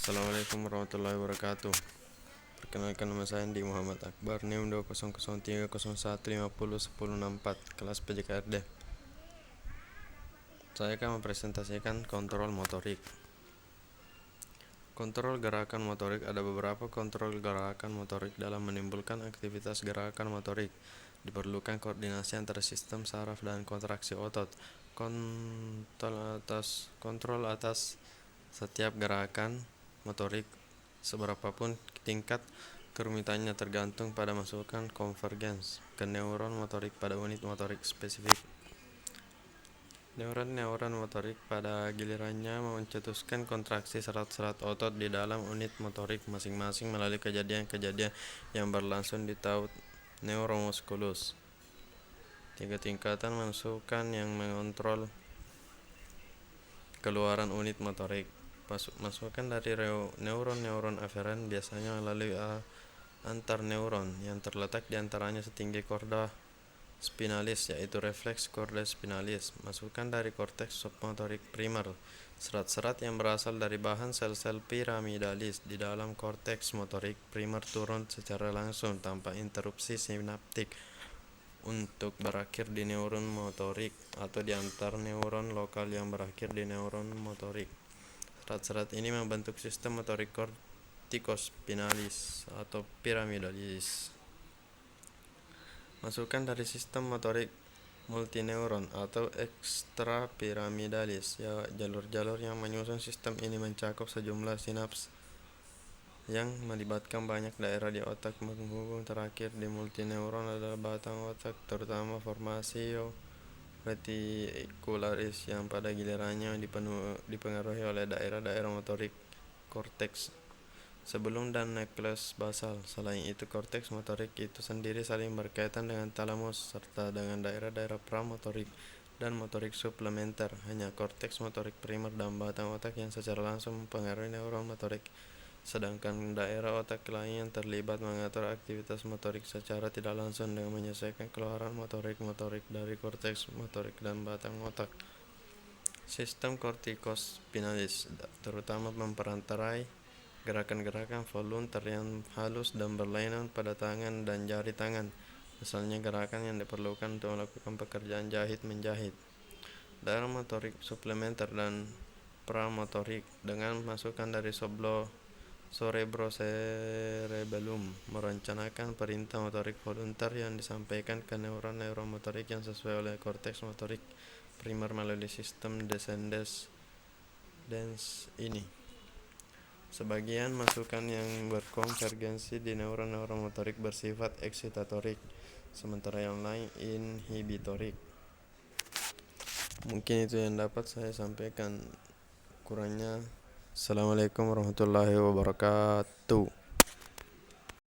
Assalamualaikum warahmatullahi wabarakatuh. Perkenalkan, nama saya Andi Muhammad Akbar, NIM 2003015011064, kelas PJKRD. Saya akan mempresentasikan kontrol motorik. Kontrol gerakan motorik. Ada beberapa kontrol gerakan motorik. Dalam menimbulkan aktivitas gerakan motorik, diperlukan koordinasi antara sistem saraf dan kontraksi otot. Kontrol atas setiap gerakan motorik, seberapapun tingkat kerumitannya, tergantung pada masukan konvergens ke neuron motorik pada unit motorik spesifik. Neuron motorik pada gilirannya mencetuskan kontraksi serat-serat otot di dalam unit motorik masing-masing melalui kejadian-kejadian yang berlangsung di taut neuromusculus. 3 tingkatan masukan yang mengontrol keluaran unit motorik. Masukan dari neuron aferen biasanya melalui antar neuron yang terletak di antaranya setinggi korda spinalis, yaitu refleks korda spinalis. Masukan dari korteks submotorik primer, serat-serat yang berasal dari bahan sel-sel piramidalis di dalam korteks motorik primer turun secara langsung tanpa interupsi sinaptik untuk berakhir di neuron motorik atau di antar neuron lokal yang berakhir di neuron motorik. Serat-serat ini membentuk sistem motorik kortikospinalis atau piramidalis. Masukan dari sistem motorik multineuron atau ekstrapiramidalis, jalur-jalur yang menyusun sistem ini mencakup sejumlah sinaps yang melibatkan banyak daerah di otak. Menghubung terakhir di multineuron adalah batang otak, terutama formasio reticularis yang pada gilirannya dipengaruhi oleh daerah-daerah motorik korteks sebelum dan nukleus basal. Selain itu, korteks motorik itu sendiri saling berkaitan dengan talamus serta dengan daerah-daerah pramotorik dan motorik suplementer. Hanya korteks motorik primer dan batang otak yang secara langsung mempengaruhi neuron motorik, sedangkan daerah otak lain yang terlibat mengatur aktivitas motorik secara tidak langsung dengan menyesuaikan keluaran motorik dari korteks motorik dan batang otak. Sistem kortikospinalis terutama memperantarai gerakan-gerakan volunter yang halus dan berlainan pada tangan dan jari tangan, misalnya gerakan yang diperlukan untuk melakukan pekerjaan jahit-menjahit. Daerah motorik suplementer dan pramotorik dengan masukan dari cerebrocerebellum merencanakan perintah motorik volunter yang disampaikan ke neuron motorik yang sesuai oleh korteks motorik primer melalui sistem descendens ini. Sebagian masukan yang berkonvergensi di neuron motorik bersifat eksitatorik, sementara yang lain inhibitorik. Mungkin itu yang dapat saya sampaikan. Kurangnya, Assalamualaikum warahmatullahi wabarakatuh.